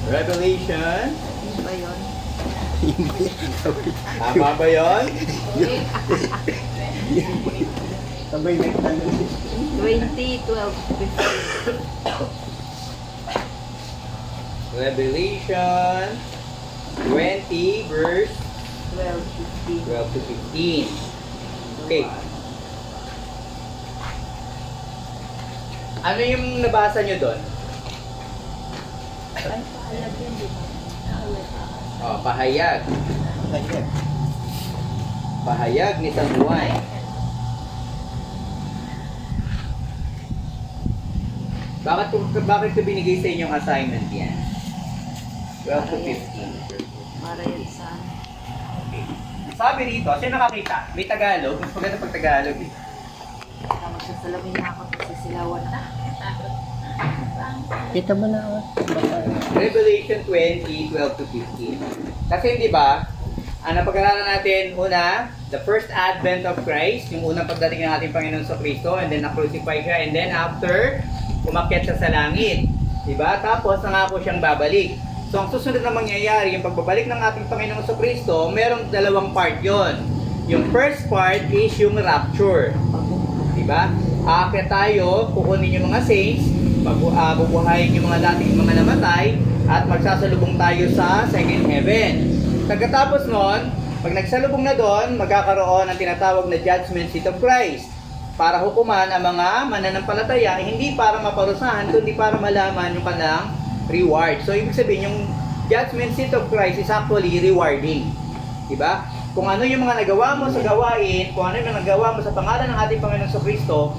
Revelation. Ano ba yun? Tama ba yun? Sabay nagtanong. 20, 12, 15. Revelation 20 verse 12, 15. 12 to 15. Okay. Ano yung nabasa nyo doon? Ay, paalag yun, di ba? Oh, pahayag. Ganyan. Pahayag ni San Juan. Bakit ko binigay sa inyong assignment yan? 12 to 15. Para yan sa... Sabi rito, sino nakakita? May Tagalog. Mas maganda pag Tagalog. Magsasalamin na ako kasi silawan na. Kita mo na ako. Revelation 20, 12 to 15. Kasi di ba, ang napag-aralan natin, una, the first advent of Christ, yung unang pagdating ng ating Panginoon sa Kristo, and then na-crucify siya, and then after, umakyat siya sa langit. Diba? Tapos, nangako siyang babalik. So, ang susunod na mangyayari, yung pagbabalik ng ating Panginoon sa Kristo, merong dalawang part yon. Yung first part is yung rapture. Diba? Aakyat tayo, kukunin yung mga saints, bubuhayin yung mga dating mga namatay, at magsasalubong tayo sa second heaven. Pagkatapos nun, pag nagsalubong na doon, magkakaroon ng tinatawag na judgment seat of Christ para hukuman ang mga mananampalataya, hindi para maparusahan, kundi para malaman yung kanilang reward. So, ibig sabihin, yung judgment seat of Christ is actually rewarding. Diba? Kung ano yung mga nagawa mo sa gawain, kung ano yung mga nagawa mo sa pangalan ng ating Panginoon sa Kristo,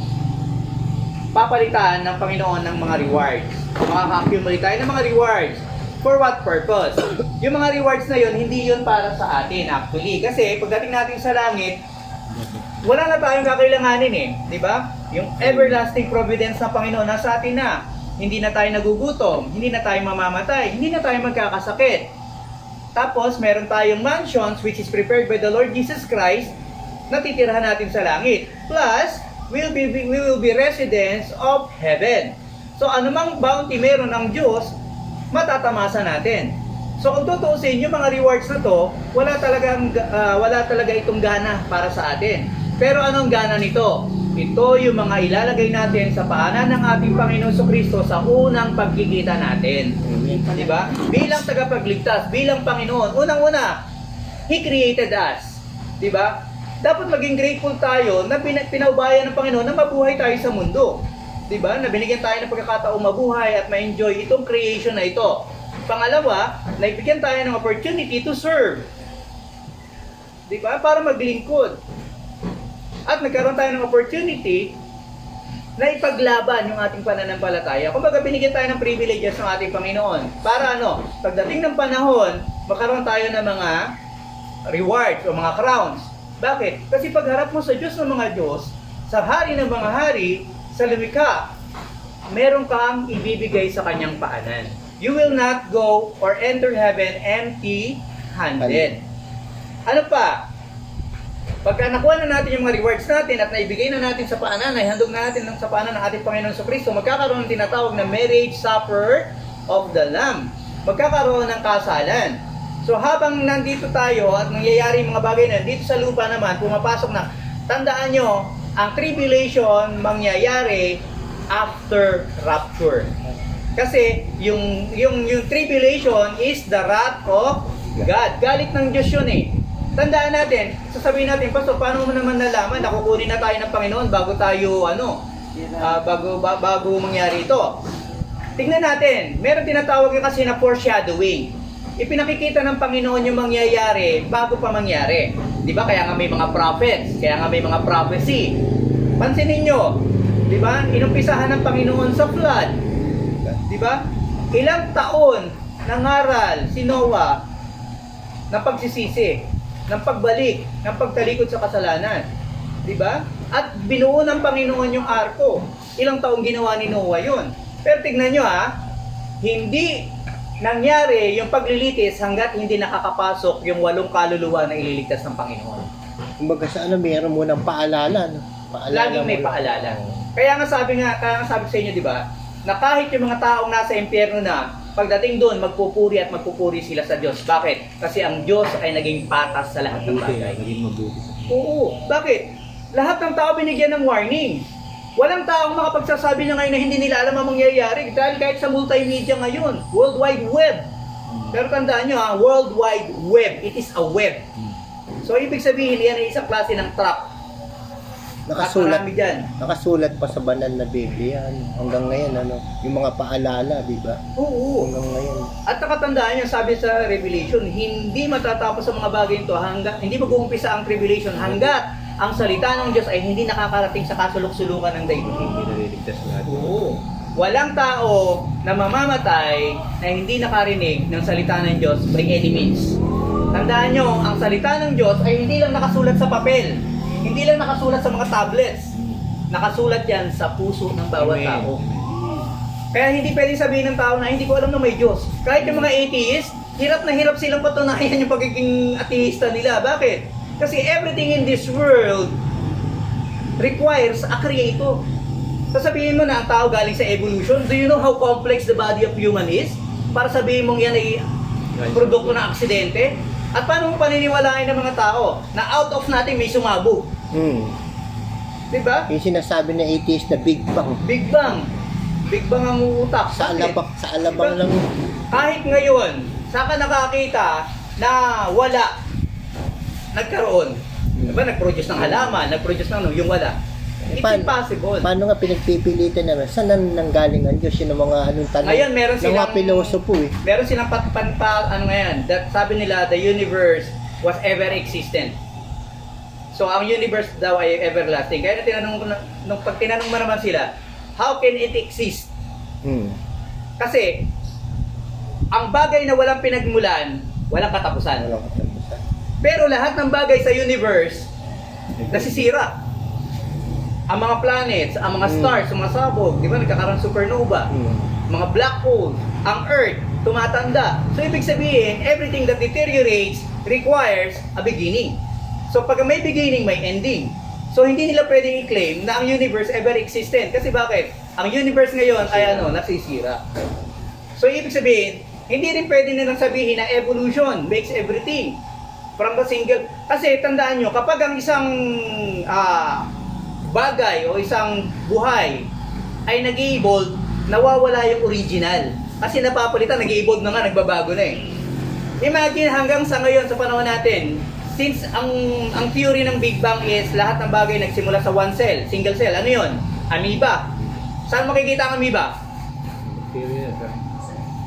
papalitan ng Panginoon ng mga rewards. Makaka-accumulate tayo ng mga rewards. For what purpose? Yung mga rewards na yun, hindi yun para sa atin actually. Kasi pagdating natin sa langit, wala na tayong kakailanganin eh. Di ba? Yung everlasting providence ng Panginoon nasa atin na. Hindi na tayo nagugutom, hindi na tayo mamamatay, hindi na tayo magkakasakit. Tapos, meron tayong mansions which is prepared by the Lord Jesus Christ na titirhan natin sa langit. Plus, we will be residents of heaven. So, anumang bounty meron ng Diyos, matatamasa natin. So, kung tutuusin, yung mga rewards na to, wala talaga itong gana para sa atin. Pero anong gana nito? Ito yung mga ilalagay natin sa paanan ng ating Panginoon Kristo sa unang pagkikita natin. Diba? Bilang tagapagligtas, bilang Panginoon, unang-una, He created us. Diba? Dapat maging grateful tayo na pinaubayan ng Panginoon na mabuhay tayo sa mundo. Diba? Na binigyan tayo ng pagkakataong mabuhay at ma-enjoy itong creation na ito. Pangalawa, naibigyan tayo ng opportunity to serve. Diba? Para maglingkod. At nagkaroon tayo ng opportunity na ipaglaban yung ating pananampalataya. Kumbaga, binigyan tayo ng privileges ng ating Panginoon. Para ano? Pagdating ng panahon, magkaroon tayo ng mga rewards o mga crowns. Bakit? Kasi pagharap mo sa Diyos ng mga Diyos, sa hari ng mga hari, sa lumikha, meron kang ibibigay sa kanyang paanan. You will not go or enter heaven empty-handed. Ano pa? Pagka nakuha na natin yung mga rewards natin at naibigay na natin sa paanan, ay handog na natin sa paanan ng ating Panginoon sa Kristo, magkakaroon ng tinatawag na marriage supper of the Lamb. Magkakaroon ng kasalan. So habang nandito tayo at nangyayari yung mga bagay na dito sa lupa naman, pumapasok na, tandaan nyo, ang tribulation mangyayari after rapture. Kasi yung tribulation is the wrath of God. Galit ng Diyos yun eh. Tandaan natin, sasabihin natin, Pastor, paano mo naman nalaman na kukunin na tayo ng Panginoon bago tayo, bago mangyari ito? Tingnan natin, meron tinatawag kasi na foreshadowing. Ipinakikita ng Panginoon yung mangyayari bago pa mangyari. Di ba? Kaya nga may mga prophets, kaya nga may mga prophecy. Pansinin nyo, di ba? Inumpisahan ng Panginoon sa flood. Di ba? Ilang taon nangaral si Noah ng pagsisisi, ng pagbalik, ng pagtalikod sa kasalanan. Diba? At binuo ng Panginoon yung arko. Ilang taong ginawa ni Noah yun. Pero tignan nyo hindi nangyari yung paglilitis hanggat hindi nakakapasok yung 8 kaluluwa na ililigtas ng Panginoon. Kumbaga sa meron munang paalala. No? Laging may paalala. Kaya nga sabi sa inyo, diba, na kahit yung mga taong nasa impyerno na, pagdating doon, magpupuri at magpupuri sila sa Diyos. Bakit? Kasi ang Diyos ay naging patas sa lahat ng bagay. Naging mabuti. Oo. Bakit? Lahat ng tao binigyan ng warning. Walang taong makapagsasabi na ngayon na hindi nila alam ang mangyayari. Dahil kahit sa multimedia ngayon, World Wide Web. Pero tandaan nyo ha, World Wide Web. It is a web. So, ibig sabihin, yan ay isang klase ng trap. Nakasulat, At marami dyan. nakasulat pa sa banal na Biblia hanggang ngayon, ano, yung mga paalala, di ba? Oo. Hanggang ngayon. At nakatandaan niya, sabi sa Revelation, hindi matatapos ang mga bagay ito hanggang hindi mag-uumpisa ang tribulation hanggat ang salita ng Diyos ay hindi nakakarating sa kasulok-sulukan ng daigdig. Hindi naliligtas lahat. Oo. Walang tao na mamamatay na hindi nakarinig ng salita ng Diyos by any means. Tandaan nyo, ang salita ng Diyos ay hindi lang nakasulat sa papel. Hindi lang nakasulat sa mga tablets. Nakasulat yan sa puso ng bawat Amen. tao. Kaya hindi pwedeng sabihin ng tao na hindi ko alam na may Diyos. Kahit yung mga atheist, hirap na hirap silang patunayan yung pagiging ateista nila. Bakit? Kasi everything in this world requires a creator. Sasabihin mo na ang tao galing sa evolution. Do you know how complex the body of human is? Para sabihin mong yan ay produkto ng aksidente? At paano mo paniniwalaan ng mga tao na out of nothing may sumabog? Diba? Yung sinasabi na atheist na Big Bang. Big Bang. Big Bang ang utak. Sa Bakit? alabang Diba? lang. Kahit ngayon, saan ka nakakita na wala nagkaroon? Diba? Nag-produce ng halaman, nag-produce ng yung wala. It's impossible. Paano nga pinagpipilitan naman? Saan nanggaling ang Diyos? Yun ang mga anong tanong. Ngayon, meron ng silang mga pilosopo eh. Meron silang ano ngayon, that sabi nila the universe was ever existent. So ang universe daw ay everlasting. Kaya tinanong ko nung pag tinanong mo naman sila, how can it exist? Kasi ang bagay na walang pinagmulan, walang katapusan. Walang katapusan. Pero lahat ng bagay sa universe nasisira. Ang mga planets, ang mga stars, ang mga sabog, di ba, nagkakaroon supernova, mga black holes, ang Earth, tumatanda. So, ibig sabihin, everything that deteriorates requires a beginning. So, pag may beginning, may ending. So, hindi nila pwedeng i-claim na ang universe ever existent. Kasi bakit? Ang universe ngayon ay nasisira. So, ibig sabihin, hindi rin pwede nilang sabihin na evolution makes everything. From the single... Kasi, tandaan nyo, kapag ang isang... bagay o isang buhay ay nag-i-evolve, nawawala yung original. Kasi napapalitan, nag-i-evolve na nga, nagbabago na eh. Imagine hanggang sa ngayon, sa panahon natin, since ang theory ng Big Bang is lahat ng bagay nagsimula sa one cell, single cell. Ano yun? Amoeba. Saan makikita ang amoeba?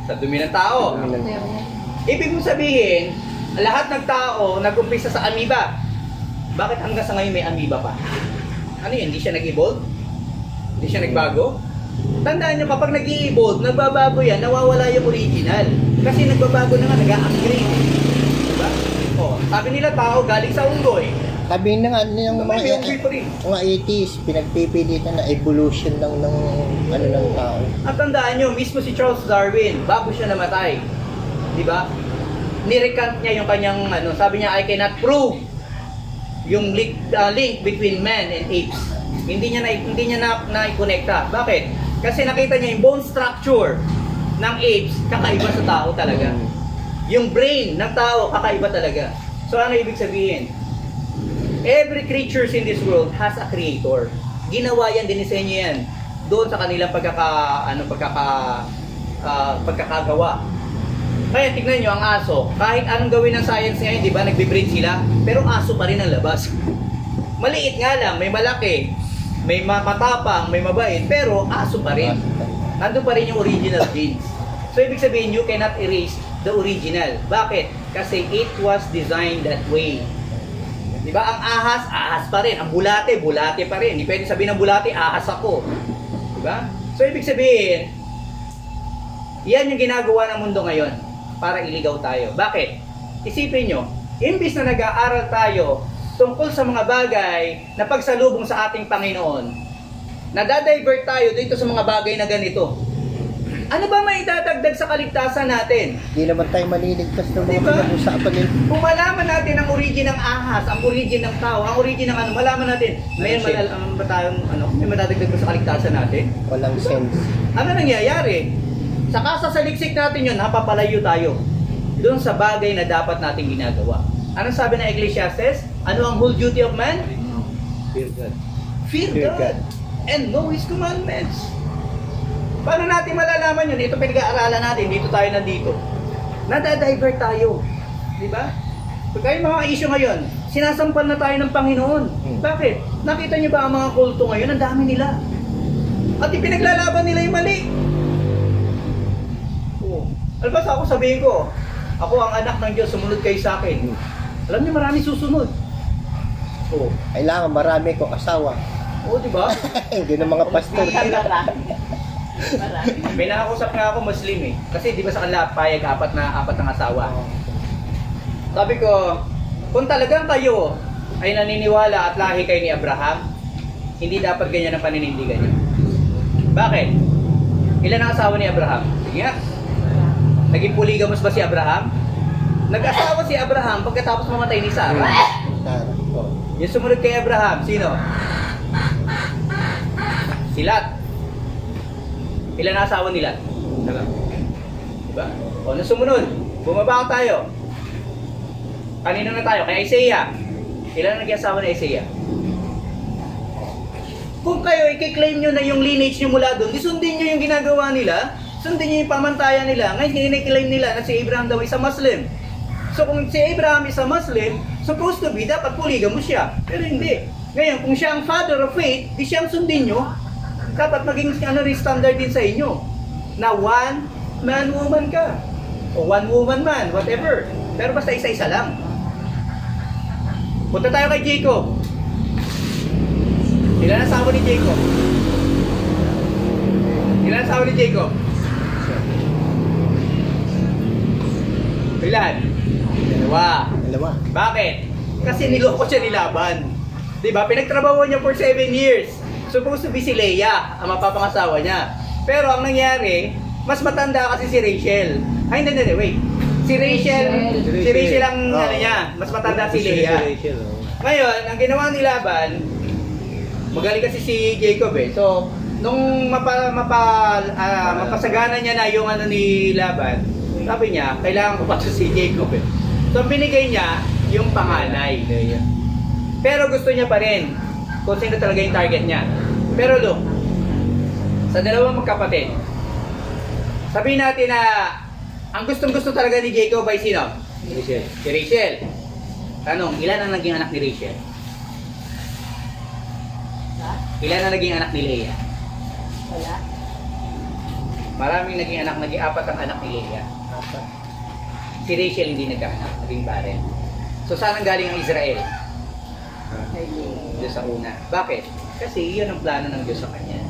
Sa dumi ng tao. Ibig mong sabihin, lahat ng tao nag-umpisa sa amoeba. Bakit hanggang sa ngayon may amoeba pa? Ano yun? Hindi siya nag-evolve? Hindi siya nagbago? Tandaan nyo, kapag nag-i-evolve, nagbabago yan, nawawala yung original. Kasi nagbabago na nga, nag-upgrade. Diba? O, sabi nila tao galing sa unggoy. Sabi na nga ng May unggoy pa rin. mga atheists, pinagpipilitan na evolution lang ng ano ng tao. At tandaan nyo, mismo si Charles Darwin, bago siya namatay, di ba? Nirecant niya yung kanyang, sabi niya, I cannot prove yung link between man and apes. Hindi niya na-connecta. Bakit? Kasi nakita niya yung bone structure ng apes, kakaiba sa tao talaga. Yung brain ng tao, kakaiba talaga. So ano ibig sabihin? Every creatures in this world has a creator. Ginawa yan, dinisenyo yan doon sa kanilang pagkakagawa. Kaya tignan nyo ang aso, kahit anong gawin ng science ngayon, di ba, nagbe-breed sila, pero aso pa rin ang labas. Maliit nga lang, may malaki, may matapang, may mabait, pero aso pa rin. Nandun pa rin yung original genes. So, ibig sabihin, you cannot erase the original. Bakit? Kasi it was designed that way. Di ba? Ang ahas, ahas pa rin. Ang bulate, bulate pa rin. Hindi pwede sabihin ng bulate, ahas ako. Di ba? So, ibig sabihin, yan yung ginagawa ng mundo ngayon para iligaw tayo. Bakit? Isipin nyo, imbis na nag-aaral tayo tungkol sa mga bagay na pagsalubong sa ating Panginoon, nadadivert tayo dito sa mga bagay na ganito. Ano ba may idadagdag sa kaligtasan natin? Hindi naman tayo maliligtas ng mga Diba? pinag-usapan nila. Kung malaman natin ang origin ng ahas, ang origin ng tao, ang origin ng malaman natin, may madadagdag ba sa kaligtasan natin? Walang sense. Ano nangyayari? Saka sa saliksik natin yun, napapalayo tayo doon sa bagay na dapat nating ginagawa. Anong sabi ng Ecclesiastes? Ano ang whole duty of man? Fear God. Fear Fear God. And know His commandments. Paano natin malalaman yun? Ito pinag-aaralan natin, dito tayo nandito. Nadadivert tayo. Di ba? Pagka yung mga issue ngayon, sinasampal na tayo ng Panginoon. Bakit? Nakita niyo ba ang mga kulto ngayon? Ang dami nila. At ipinaglalaban nila yung mali. Oh. Alam ba, ako sabihin ko, ako ang anak ng Diyos, sumunod kayo sa akin. Alam niyo, marami susunod. Oh. Kailangan marami ko asawa. Oh, di ba? Hindi ng mga pastor. Marami. May nakakusap nga ako Muslim eh. Kasi di ba sa kanila payag apat ng asawa. Sabi ko, kung talagang kayo ay naniniwala at lahi kayo ni Abraham, hindi dapat ganyan ang paninindigan niyo. Bakit? Ilan ang asawa ni Abraham? Sige nga. Naging polygamous ba si Abraham? Nag-asawa si Abraham pagkatapos mamatay ni Sarah. Yung sumunod kay Abraham, sino? Si Lot. Ilan ang asawa ni Lot? Diba? O, nung sumunod, bumaba tayo. Kanino na tayo? Kay Isaiah. Ilan ang naging asawa ni Isaiah? Kung kayo i-claim nyo na yung lineage nyo mula doon, sundin nyo yung ginagawa nila, sundin nyo yung pamantayan nila. Ngayon, i-claim nila na si Abraham daw isa Muslim. So kung si Abraham is a Muslim, supposed to be, dapat polygamous siya. Pero hindi. Ngayon, kung siya ang father of faith, di siyang sundin nyo, dapat maging standard din sa inyo. Na one man, woman ka. O one woman man, whatever. Pero basta isa-isa lang. Punta tayo kay Jacob. Ilan ang asawa ni Jacob? Ilan ang asawa ni Jacob? Ilan? Dalawa. Bakit? Kasi niloko siya ni Laban. Diba? Pinagtrabaho niya for 7 years. Supposed to be si Leah, ang mapapangasawa niya. Pero ang nangyari, mas matanda kasi si Rachel. Ay, hindi, wait. Si Rachel ang ano niya, mas matanda si Leah. Ngayon, ang ginawa ni Laban, magaling kasi si Jacob eh. So, nung mapasagana niya na yung ano ni Laban, sabi niya, kailangan ko pa to si Jacob eh. So, binigay niya yung panganay. Pero gusto niya pa rin kung sino talaga yung target niya. Pero look, sa dalawang magkapatid, sabihin natin na ang gustong-gusto talaga ni Jacob ay sino? Rachel. Si Rachel. Tanong, ilan ang naging anak ni Rachel? Ilan ang naging anak ni Leah? Wala. Maraming naging anak, naging apat ang anak ni Leah. Si Rachel hindi nagkaanak, naging barren. So saan ang galing ang Israel? Diyos sa una. Bakit? Kasi iyon ang plano ng Diyos sa kanya.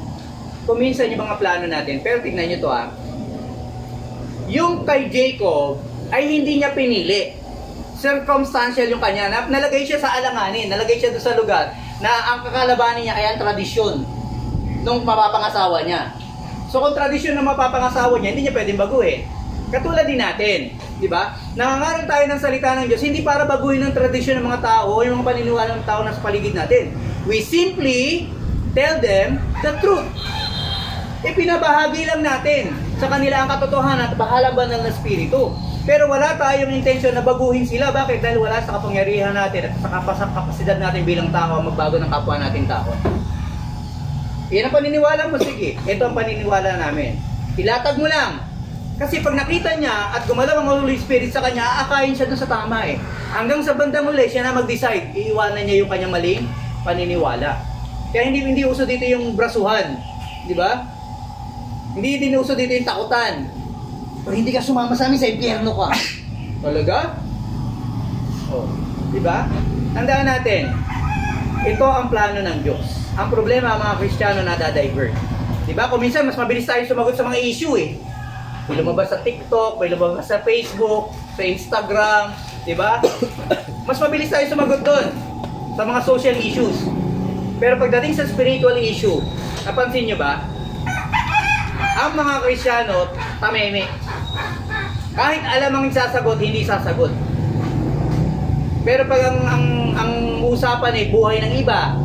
Kung minsan yung mga plano natin, pero tignan nyo to ha. Yung kay Jacob ay hindi niya pinili. Circumstantial yung kanya. Nalagay siya sa alanganin, nalagay siya doon sa lugar na ang kakalabanin niya ay ang tradisyon nung mapapangasawa niya. So kung tradisyon na mapapangasawa niya, hindi niya pwedeng baguhin. Katulad din natin, di ba? Nangangaral tayo ng salita ng Diyos, hindi para baguhin ang tradisyon ng mga tao o yung mga paniniwala ng tao na sa paligid natin. We simply tell them the truth. Ipinabahagi lang natin sa kanila ang katotohanan at bahala ba ng Espiritu. Pero wala tayong intensyon na baguhin sila. Bakit? Dahil wala sa kapangyarihan natin at sa kapasidad natin bilang tao magbago ng kapwa natin tao. Yan ang paniniwala mo, sige. Ito ang paniniwala namin. Ilatag mo lang. Kasi pag nakita niya at gumalaw ang Holy Spirit sa kanya, aakayin siya dun sa tama eh. Hanggang sa bandang huli, siya na mag-decide. Iiwanan niya yung kanyang maling paniniwala. Kaya hindi uso dito yung brasuhan. Di ba? Hindi din uso dito yung takutan. Pag hindi ka sumama sa amin, sa impyerno ka. Talaga? Oh, di ba? Tandaan natin, ito ang plano ng Diyos. Ang problema, mga Kristiyano, nadadivert. Di ba? Kung minsan, mas mabilis tayo sumagot sa mga issue eh. May lumabas sa TikTok, may lumabas sa Facebook, sa Instagram, di ba? Mas mabilis tayo sumagot doon sa mga social issues. Pero pagdating sa spiritual issue, napansin nyo ba? Ang mga Kristiyano, tameme. Kahit alam ang sasagot, hindi sasagot. Pero pag ang usapan eh, buhay ng iba,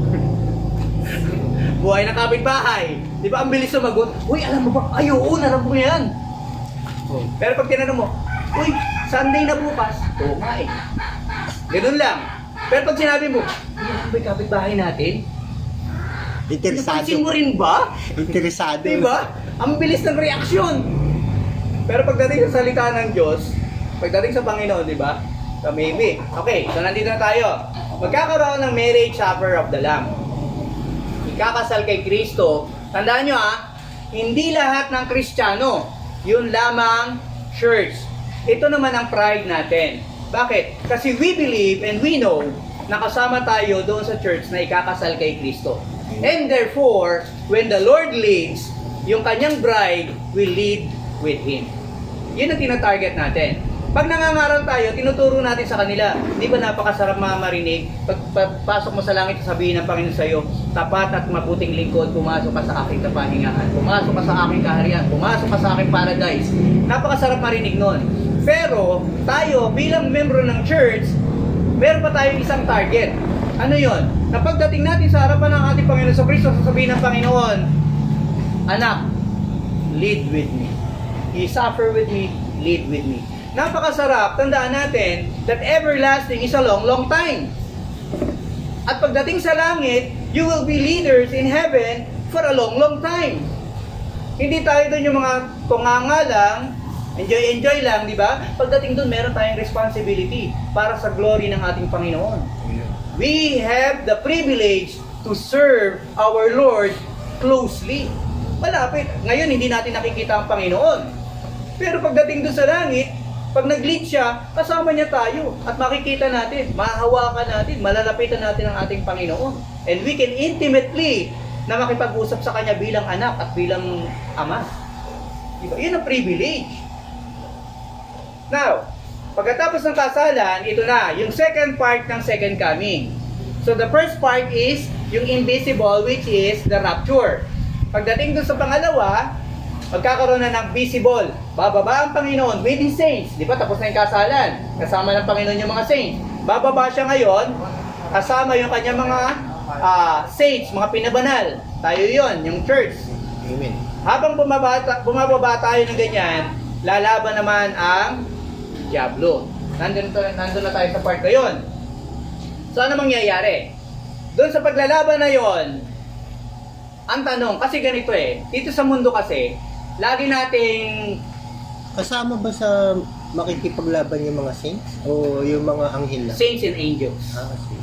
buhay ng kapitbahay, di ba ang bilis sumagot? Uy, alam mo ba? Ay, oo, alam mo yan. Pero pag tinanong mo, uy, Sunday na bukas, oo nga eh. Ganun lang. Pero pag sinabi mo, yan ba yung kapitbahay natin? Interesado. Napansin mo rin ba? Interesado. Diba? Ang bilis ng reaksyon. Pero pagdating sa salita ng Diyos, pagdating sa Panginoon, di ba? So maybe. Okay, so nandito na tayo. Magkakaroon ng marriage supper of the Lamb. Ikakasal kay Kristo. Tandaan nyo hindi lahat ng Kristiyano. Yun lamang church. Ito naman ang pride natin. Bakit? Kasi we believe and we know na kasama tayo doon sa church na ikakasal kay Kristo. And therefore, when the Lord leads, yung kanyang bride will lead with Him. Yun ang tinatarget natin. Pag nangangaral tayo, tinuturo natin sa kanila. Di ba napakasarap marinig? Pagpasok mo sa langit, sabihin ng Panginoon sa iyo, tapat at mabuting lingkod, pumasok ka sa aking kapahingahan. Pumasok ka sa aking kaharian. Pumasok ka sa aking paradise. Napakasarap marinig nun. Pero, tayo bilang membro ng church, meron pa tayong isang target. Ano yon? Na pagdating natin sa harapan ng ating Panginoon sa Kristo, sasabihin ng Panginoon, anak, lead with me. You suffer with me, lead with me. Napakasarap, tandaan natin that everlasting is a long, long time. At pagdating sa langit, you will be leaders in heaven for a long, long time. Hindi tayo doon yung mga tunganga lang, enjoy lang, di ba? Pagdating doon, meron tayong responsibility para sa glory ng ating Panginoon. We have the privilege to serve our Lord closely. Malapit. Ngayon, hindi natin nakikita ang Panginoon. Pero pagdating doon sa langit, pag nag-lead siya, kasama niya tayo. At makikita natin, mahahawakan natin, malalapitan natin ang ating Panginoon. And we can intimately na makipag-usap sa Kanya bilang anak at bilang ama. Diba? Yun ang privilege. Now, pagkatapos ng kasalan, ito na, yung second part ng second coming. So the first part is yung invisible, which is the rapture. Pagdating doon sa pangalawa, magkakaroon na ng visible. Bababa ang Panginoon with His saints. Di ba? Tapos na yung kasalan. Kasama ng Panginoon yung mga saints. Bababa siya ngayon, kasama yung kanyang mga saints, mga pinabanal. Tayo yon, yung church. Amen. Habang bumababa tayo ng ganyan, lalaban naman ang Diablo. Nandun na tayo sa part na yun. So ano mangyayari? Doon sa paglalaban na yon, ang tanong, kasi ganito dito sa mundo kasi, lagi nating... Kasama ba sa makikipaglaban yung mga saints? O yung mga anghel na? Saints and angels. Sige.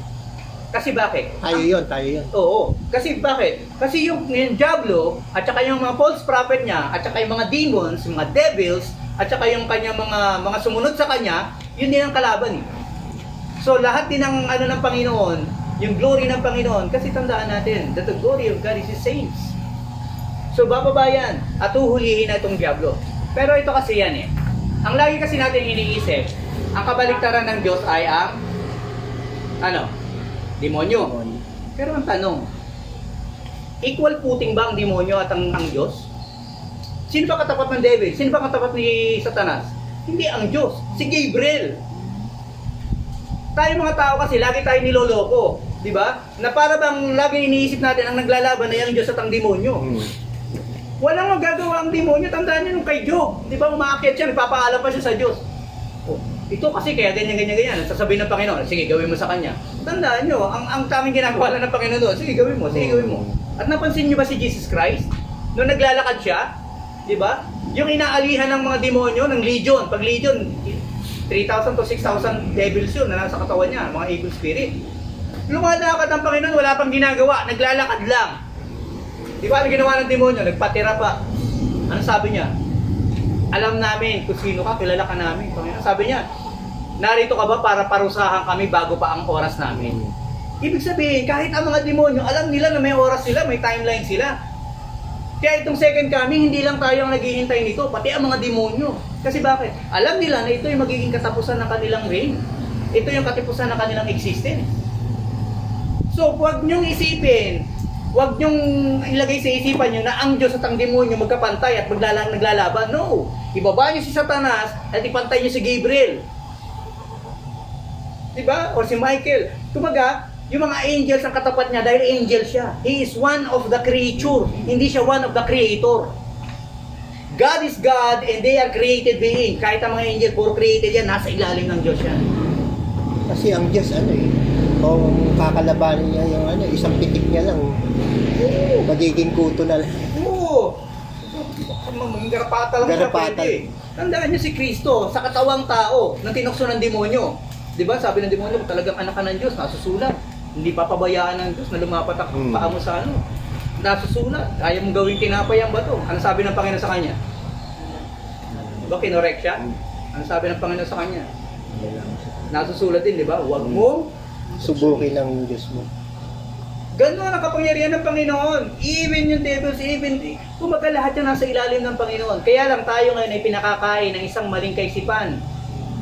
Kasi bakit? Tayo yun. Oo. Kasi bakit? Kasi yung Diablo, at saka yung mga false prophet niya, at saka yung mga demons, yung mga devils, at saka yung kanyang mga sumunod sa kanya, yun din ang kalaban So lahat din ng ng Panginoon, yung glory ng Panginoon, kasi tandaan natin that the glory of God is His saints. So bababa yan at uhulihin na itong Diablo. Pero ito kasi yan ang lagi kasi natin iniisip, ang kabaliktaran ng Diyos ay ang demonyo. Pero ang tanong, equal footing ba ang demonyo at ang Diyos? Sino ba katapat ng devil? Sino ba katapat ni Satanas? Hindi ang Diyos, si Gabriel. Tayo mga tao kasi lagi tayo niloloko, di ba? Na para bang lagi iniisip natin ang naglalaban na yung Diyos at ang demonyo. Walang magagawa ang demonyo. Tandaan niyo nung kay Job, di ba umaakyat siya, nagpapaalam pa siya sa Diyos. Ito kasi kaya ganyan. Sasabihin ng Panginoon, sige gawin mo sa kanya. Tandaan niyo, ang taming ginagawa lang ng Panginoon doon, sige gawin mo. At napansin niyo ba si Jesus Christ? Nung naglalakad siya, di ba? Yung inaalihan ng mga demonyo, ng legion. Pag legion, 3,000 to 6,000 devils yun na nasa katawan niya, mga evil spirit. Lumalakad ang Panginoon, wala pang ginagawa, naglalakad lang. Di ba ano ginawa ng demonyo? Nagpatira pa. Ano sabi niya? Alam namin kung sino ka, kilala ka namin. Sabi niya, narito ka ba para parusahan kami bago pa ang oras namin? Ibig sabihin, kahit ang mga demonyo, alam nila na may oras sila, may timeline sila. Kaya itong second coming, hindi lang tayo ang naghihintay nito, pati ang mga demonyo. Kasi bakit? Alam nila na ito yung magiging katapusan ng kanilang reign. Ito yung katapusan ng kanilang existence. So, huwag niyong isipin, huwag niyong ilagay sa isipan niyo na ang Diyos at ang demonyo magkapantay at naglalaban. No! Ibaba niyo si Satanas at ipantay niyo si Gabriel. Diba? O si Michael. Kumaga, yung mga angels ang katapat niya dahil angel siya. He is one of the creature. Hindi siya one of the creator. God is God and they are created being. Kahit ang mga angel, puro created yan, nasa ilalim ng Diyos yan. Kasi ang Diyos kung kakalabanin niya yung isang pitik niya lang, magiging kuto na lang. Oo. Maging garapatal lang siya pwede. Tandaan niyo si Kristo sa katawang tao na tinukso ng demonyo. Di ba? Sabi ng demonyo, talagang anak ka ng Diyos, nasusulat. Hindi papabayaan ng Diyos na lumapat ang paa mo sa nasusulat. Kaya mong gawing tinapay ang bato. Ano sabi ng Panginoon sa kanya? Diba kinorek siya? Ano sabi ng Panginoon sa kanya? Nasusulat din, di ba? Huwag mong subukin ang Diyos mo. Gano'n ang kapangyarihan ng Panginoon. Even yung devils, even kumaga lahat yan nasa ilalim ng Panginoon. Kaya lang tayo ngayon ay pinakakain ng isang maling kaisipan.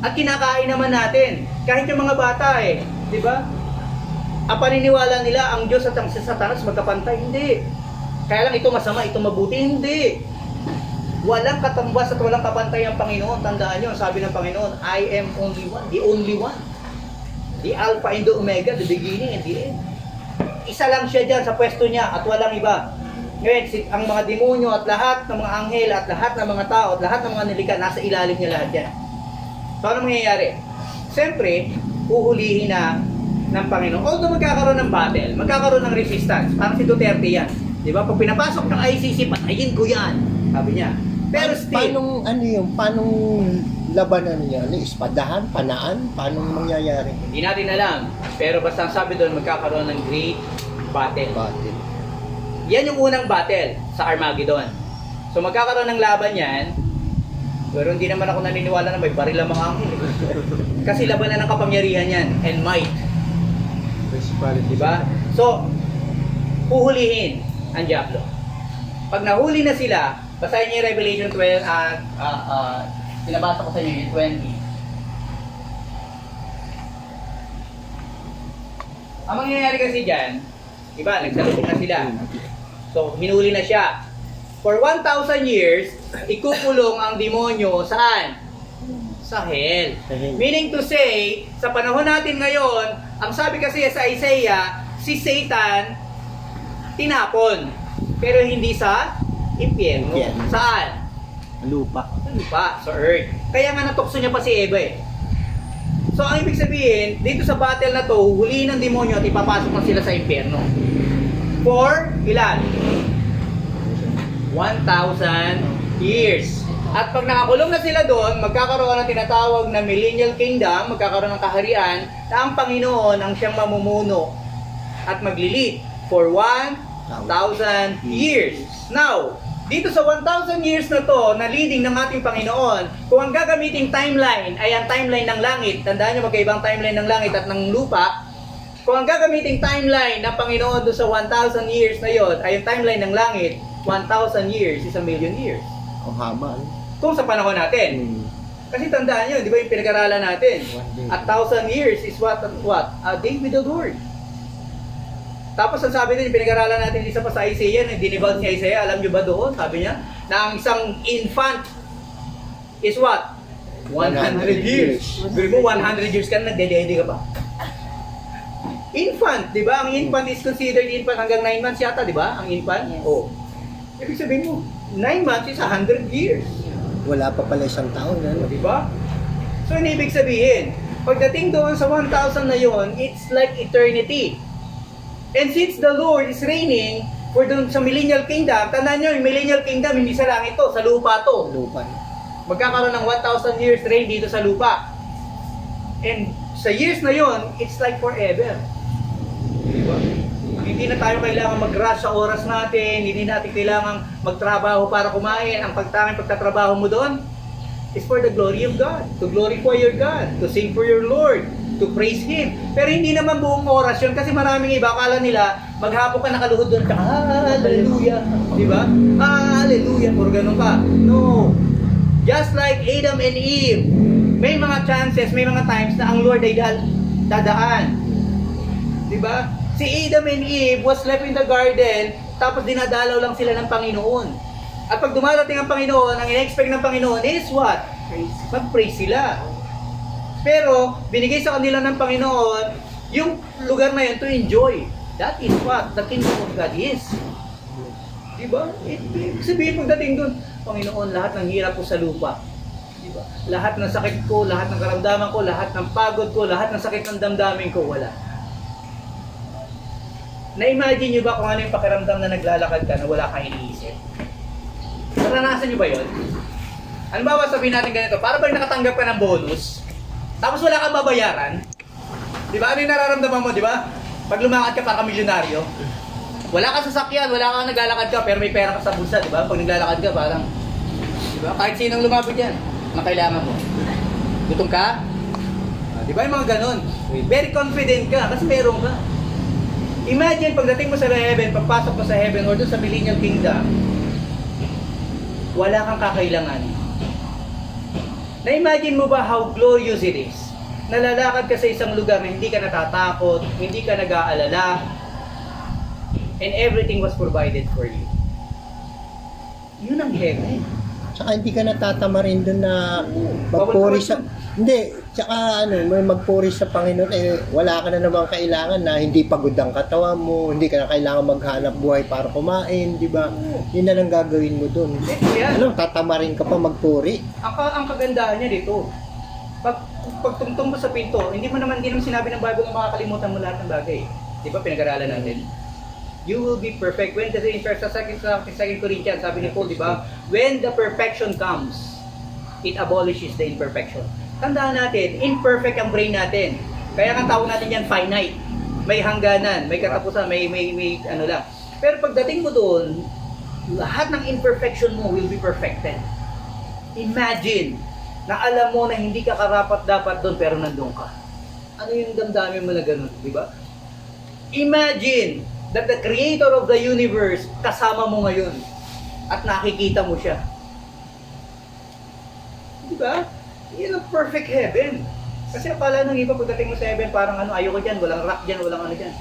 At kinakain naman natin. Kahit yung mga bata di ba? Ang paniniwala nila, ang Diyos at ang Satanas magkapantay. Hindi. Kaya lang ito masama, ito mabuti. Hindi. Walang katambas at walang kapantay ang Panginoon. Tandaan nyo, sabi ng Panginoon, I am only one, the only one. The Alpha and the Omega, the beginning and the end. Isa lang siya dyan sa pwesto niya at walang iba. Ngayon, ang mga demonyo at lahat ng mga anghel at lahat ng mga tao at lahat ng mga nilikha, nasa ilalim niya lahat yan. So, ano mangyayari? Siyempre, uhulihin na ng Panginoon. Although magkakaroon ng battle, magkakaroon ng resistance. Parang si Duterte yan. Di ba? Pag pinapasok ng ICC, patayin ko yan. Sabi niya. Pero still, paanong labanan niya? Ispadahan, panaan? Paano mangyayari? Hindi natin alam. Pero basta ang sabi doon, magkakaroon ng great battle. Yan yung unang battle sa Armageddon. So magkakaroon ng laban yan. Pero hindi naman ako naniniwala na may baril ang mga anghel. Kasi labanan ng kapangyarihan yan and might. Diba? So, puhulihin ang Diablo. Pag nahuli na sila, basahin niyo yung Revelation 12 pinabasa ko sa inyo yung 20. Ang mangyayari kasi dyan, diba, nagsalubong na sila. So, hinuli na siya. For 1,000 years, ikukulong ang demonyo saan? Sa hell. Meaning to say, sa panahon natin ngayon, ang sabi kasi sa Isaiah, si Satan tinapon. Pero hindi sa impyerno. Saan? Lupa. Sa earth. Kaya nga natukso niya pa si Eva So ang ibig sabihin, dito sa battle na to, huhulihin ng demonyo at ipapasok na sila sa impyerno. For ilan? 1,000 years. At pag nakakulong na sila doon, magkakaroon ng tinatawag na millennial kingdom, magkakaroon ng kaharian na ang Panginoon ang siyang mamumuno at maglilid for 1,000 years. Now, dito sa 1,000 years na to, na leading ng ating Panginoon, kung ang gagamiting timeline ay ang timeline ng langit, tandaan nyo magkaibang timeline ng langit at ng lupa, kung ang gagamiting timeline ng Panginoon doon sa 1,000 years na yon ay ang timeline ng langit, 1,000 years is a million years. Ang haba. Kung sa panahon natin. Kasi tandaan nyo, di ba yung pinag-aralan natin? 1,000 years is what? A day with the Lord. Tapos ang sabi din, yung pinag-aralan natin isa pa sa Isaiah, dinibald ni Isaiah, alam nyo ba doon? Sabi niya, na ang isang infant is what? 100 years. Sabi mo, 100 years ka na, nagdedede ka pa. Infant, di ba? Ang infant is considered infant hanggang 9 months yata, di ba? Ang infant? Yes. Oh. Ibig sabihin mo, 9 months is 100 years. Wala pa pala isang taon. Di ba? So, ang ibig sabihin, pagdating doon sa 1,000 na yon, it's like eternity. And since the Lord is reigning for doon sa millennial kingdom, tandaan nyo, yung millennial kingdom, hindi sa langit to, sa lupa to. Lupa. Magkakaroon ng 1,000 years reign dito sa lupa. And sa years na yon, it's like forever. Diba? Hindi na tayo kailangan mag-rush sa oras natin, hindi natin kailangan magtrabaho para kumain. Ang pagtanging pagtatrabaho mo doon is for the glory of God, to glorify your God, to sing for your Lord, to praise Him. Pero hindi naman buong oras yun kasi maraming iba, akala nila maghapon ka nakaluhod doon, hallelujah, di ba? Hallelujah, puro ganun ka. No. Just like Adam and Eve, may mga chances, may mga times na ang Lord ay dadaan. Di ba? Si Adam and Eve was left in the garden, tapos dinadalaw lang sila ng Panginoon. At pag dumarating ang Panginoon, ang in-expect ng Panginoon is what? Mag-praise sila. Pero, binigay sa kanila ng Panginoon, yung lugar na yun to enjoy. That is what the kingdom of God is. Diba? Sabihin pagdating doon, Panginoon, lahat ng hirap ko sa lupa. Diba? Lahat ng sakit ko, lahat ng karamdaman ko, lahat ng pagod ko, lahat ng sakit ng damdamin ko, wala. Na-imagine nyo ba kung ano yung pakiramdam na naglalakad ka na wala kang iniisip? Naranasan nyo ba yun? Ano ba sabihin natin ganito? Para bang nakatanggap ka ng bonus, tapos wala kang babayaran? Di ba? Ano yung nararamdaman mo, di ba? Pag lumakad ka para ka milyonaryo, wala kang sasakyan, wala kang naglalakad ka, pero may pera ka sa bulsa, di ba? Pag naglalakad ka, parang, di ba? Kahit sinong lumabot yan, na kailangan mo. Gutom ka? Di ba yung mga ganun? Very confident ka, kasi meron ka. Imagine, pagdating mo sa heaven, pagpasok mo sa heaven, or doon sa millennial kingdom, wala kang kakailangan. Na-imagine mo ba how glorious it is? Nalalakad ka sa isang lugar na hindi ka natatakot, hindi ka nag-aalala, and everything was provided for you. Yun ang heaven. Tsaka hindi ka natatama rin doon na magpuri sa... Hindi, tsaka may magpuri sa Panginoon, wala ka na naman kailangan na hindi pagod ang katawan mo, hindi ka na kailangan maghanap buhay para kumain, di ba? Yun na lang gagawin mo doon. Tatama rin ka pa magpuri. Ang kagandahan niya dito, pag tungtong mo sa pinto, hindi naman sinabi ng Bible na makakalimutan mo lahat ng bagay. Di ba pinag-aralan natin? You will be perfect. When kasi in 2 Corinthians, sabi ni Paul, di ba? When the perfection comes, it abolishes the imperfection. Tandaan natin, imperfect ang brain natin. Kaya ang tao natin yan finite. May hangganan, may katapusan, may ano lang. Pero pagdating mo doon, lahat ng imperfection mo will be perfected. Imagine na alam mo na hindi ka karapat-dapat doon pero nandun ka. Ano yung damdamin mo na gano'n, di ba? Imagine that the creator of the universe kasama mo ngayon at nakikita mo siya. Di ba? Yan ang perfect heaven. Kasi akala ng iba pagdating mo sa heaven, parang ayoko dyan, walang rock dyan, walang ano dyan.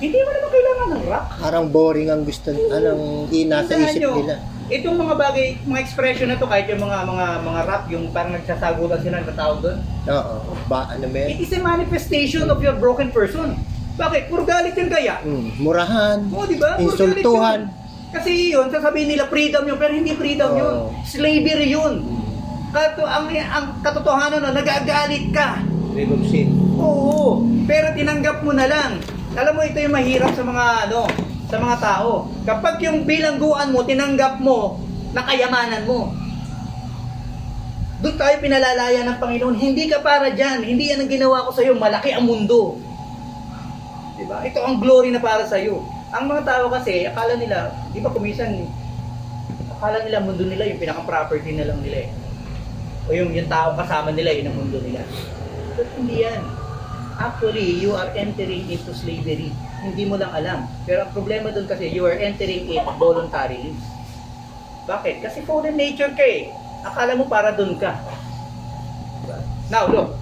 Hindi mo naman kailangan ng rock. Parang boring ang gusto, nasa isip nila. Itong mga bagay, mga expression na to, kahit yung mga rap, yung parang nagsasagutan sila ng tao doon. Oo. Ano ba yan? It is a manifestation of your broken person. Bakit? Puro galit yun kaya? Murahan. Oo, di ba? Insultuhan. Kasi yun, sasabihin nila freedom yun, pero hindi freedom yun. Slavery yun. Ang katotohanan na nagagalit ka. Grave of sin. Oo, pero tinanggap mo na lang. Alam mo, ito yung mahirap sa mga sa mga tao. Kapag yung bilangguan mo, tinanggap mo na kayamanan mo, doon tayo pinalalaya ng Panginoon. Hindi ka para dyan. Hindi yan ang ginawa ko sa iyo. Malaki ang mundo. Diba? Ito ang glory na para sa iyo. Ang mga tao kasi, akala nila, di ba kumisan, akala nila mundo nila, yung pinaka-property na lang nila eh. O yung tao kasama nila, yun ang mundo nila. But hindi yan. Actually, you are entering into slavery. Hindi mo lang alam. Pero ang problema doon kasi, you are entering it voluntarily. Bakit? Kasi fallen nature ka eh. Akala mo para doon ka. Now, look.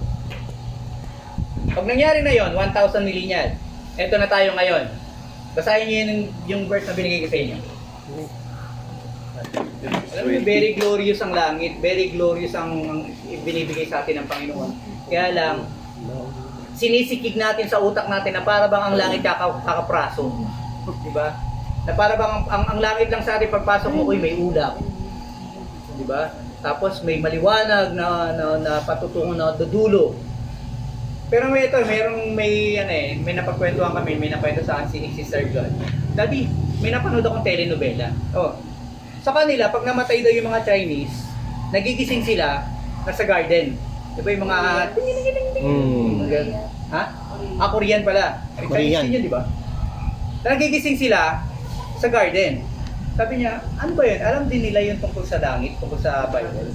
Pag nangyari na yon, 1,000 millennial. Eto na tayo ngayon. Basahin niyo yung verse na binigay ko sa inyo. Alam mo, very glorious ang langit, very glorious ang binibigay sa atin ng Panginoon. Kaya lang, sinisikig natin sa utak natin na para bang ang langit kakapraso. Diba? Na para bang ang langit lang sa atin pagpasok mo, may ulap. Diba? Tapos may maliwanag na patutungo na dudulo. Pero may napagkwentuhan kami, may nakwento sa akin si Sir John. Daddy, may napanood akong telenovela. Sa kanila, pag namatay daw yung mga Chinese, nagigising sila nasa garden. Diba yung mga... Ha? Korean pala. Korean yun, diba? Nagigising sila sa garden. Sabi niya, ano ba yun? Alam din nila yung tungkol sa langit, tungkol sa Bible.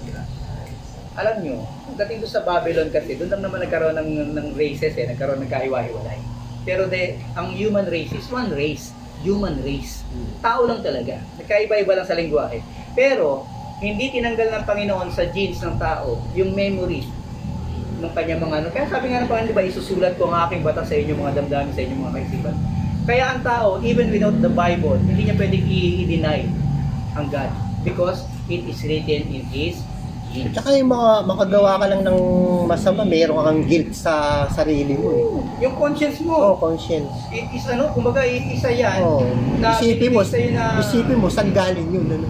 Alam nyo, dating doon sa Babylon kasi, doon lang naman nagkaroon ng races nagkaroon ng kaiwa-hiwalay. Pero ang human race is one race. Human race. Tao lang talaga. Nagkaiba-iba lang sa lengguwahe. Pero, hindi tinanggal ng Panginoon sa genes ng tao yung memory ng kanyang mga Kaya sabi nga ng Panginoon, diba, isusulat ko ang aking batas sa inyo, mga damdamin sa inyo, mga kaisipan. Kaya ang tao, even without the Bible, hindi niya pwedeng i-deny ang God. Because it is written in His genes. At saka yung makagawa ka lang ng masama, mayroon kang guilt sa sarili mo. Yung conscience mo. Conscience. Kumbaga, isa yan. Isipin mo, saan galing yun?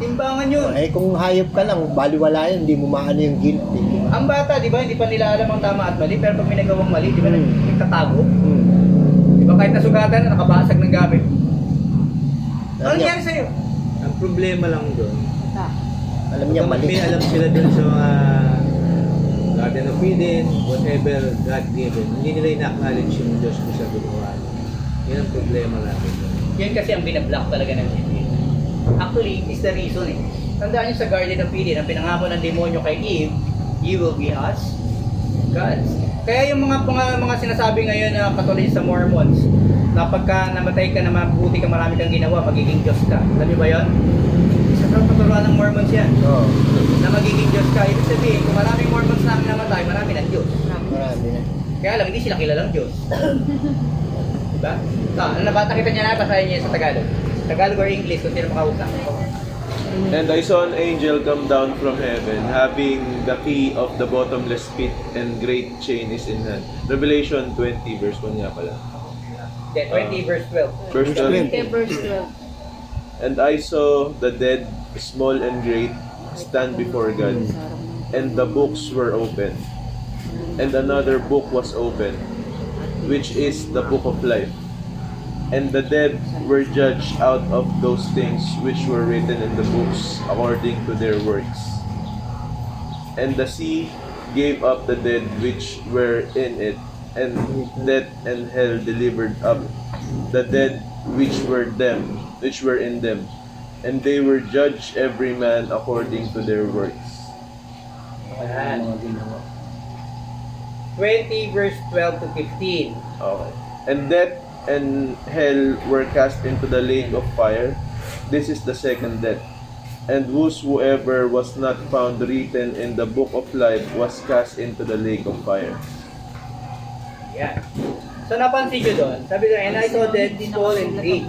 Timbangan yun. Eh kung hayop ka lang, baliwala yun, hindi mo maano yung guilt. Ang bata, di ba, hindi pa nila alam ang tama at mali, pero pag may nagawang mali, di ba, nagtatago? Di ba, kahit nasugatan na, nakabasag ng gamit. Ano nangyari sa'yo? Ang problema lang doon, Alam niya mali. may alam sila doon sa mga Garden of Eden, whatever God given, hindi nila ina-acknowledge yung Diyos ko sa gumawa. Yan ang problema natin. Yan kasi ang binablock talaga ng Eden. Actually, is the reason eh. Tandaan nyo sa Garden of Eden, ang pinangako ng demonyo kay Eve, you will be us, gods. Kaya yung mga sinasabi ngayon na katulad sa Mormons, na pagka namatay ka na mabuti ka, marami kang ginawa, magiging Diyos ka. Alam niyo ba yun? Isa sa paturuan ng Mormons yan. Oo. Na magiging Diyos ka. Ibig sabihin, kung maraming Mormons na namatay, marami ng Diyos. Marami na. Kaya lang, hindi sila kilalang Diyos. Diba? Ano nakita niya na, basahin niya sa Tagalog. Tagalog or English, kung sino makausap. And I saw an angel come down from heaven, having the key of the bottomless pit, and great chain is in hand. Revelation 20 verse 1 nga pala. 20 verse 12. Verse 12. Okay, verse 12. And I saw the dead, small and great, stand before God, and the books were opened. And another book was opened, which is the book of life. And the dead were judged out of those things which were written in the books according to their works. And the sea gave up the dead which were in it, and death and hell delivered up the dead which were in them, and they were judged every man according to their works. 20 verse 12 to 15. Okay. And death and hell were cast into the lake of fire. This is the second death. And whosoever was not found written in the book of life was cast into the lake of fire. Yan. So napansin nyo doon, sabi doon, and I saw dead, small and great,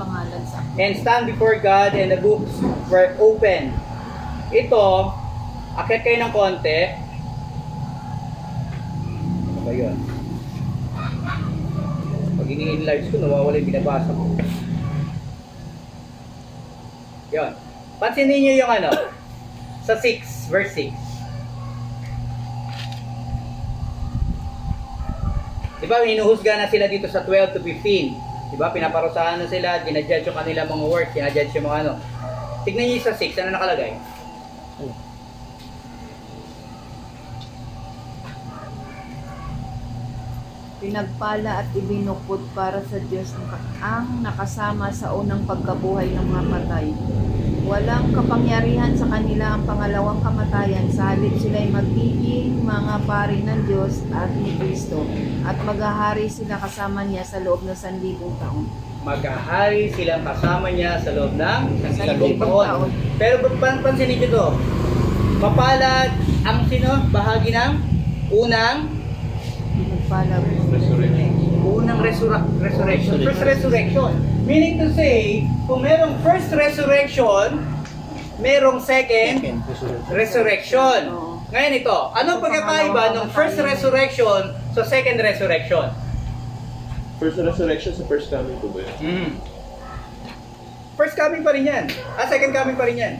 and stand before God, and the books were open. Ito, akit kayo ng konti. Ano ba yun? Pag ini-enlarge ko, nawawala yung binabasa ko. Yun. Pansinin nyo yung ano, sa 6, verse 6. Diba, hinuhusga na sila dito sa 12 to 15. Diba, pinaparusahan na sila, ginajudge yung kanila mga works, ginajudge yung mga ano. Tignan nyo yung sa 6, ano nakalagay? Pinagpala at ibinukod para sa Diyos ang nakasama sa unang pagkabuhay ng mga patay. Walang kapangyarihan sa kanila ang pangalawang kamatayan, sa halip sila'y magiging mga pari ng Diyos at ni Kristo, at maghahari sila kasama niya sa loob ng 1,000 taon. Maghahari silang kasama niya sa loob ng 1,000 taon. taon. Pero pansinin nyo to, mapalad ang sino? Bahagi ng unang Pinagpala. unang resurrection. First resurrection. Meaning to say, kung merong first resurrection, merong second resurrection. Ngayon ito, anong pagkakaiba ng first resurrection sa second resurrection? First resurrection sa first coming po ba yun? First coming pa rin yan. Second coming pa rin yan.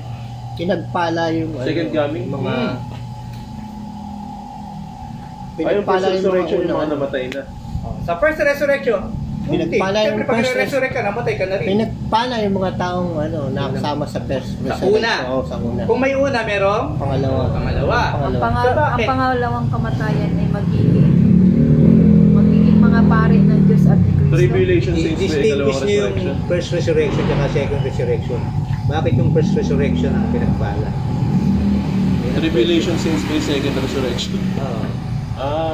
Pinagpala yung Second coming? mga Ayun, first resurrection yung mga namatay na. Sa first resurrection, Pinagpala yung siyempre pag first resurrect ka, namatay ka na rin. pinagpala yung mga taong nakasama sa first Sa una. Oo, sa una. Kung may una, merong Pangalawa. pangalawa. Ang, Pangalawa. So, bakit? ang pangalawang kamatayan ay magiging mga pari ng Diyos at ni Kristo. Tribulation saints ba yung I-distinguish dalawang niyo yung resurrection? first resurrection at second resurrection. Bakit yung first resurrection ang pinagpala? Tribulation saints ba yung second resurrection?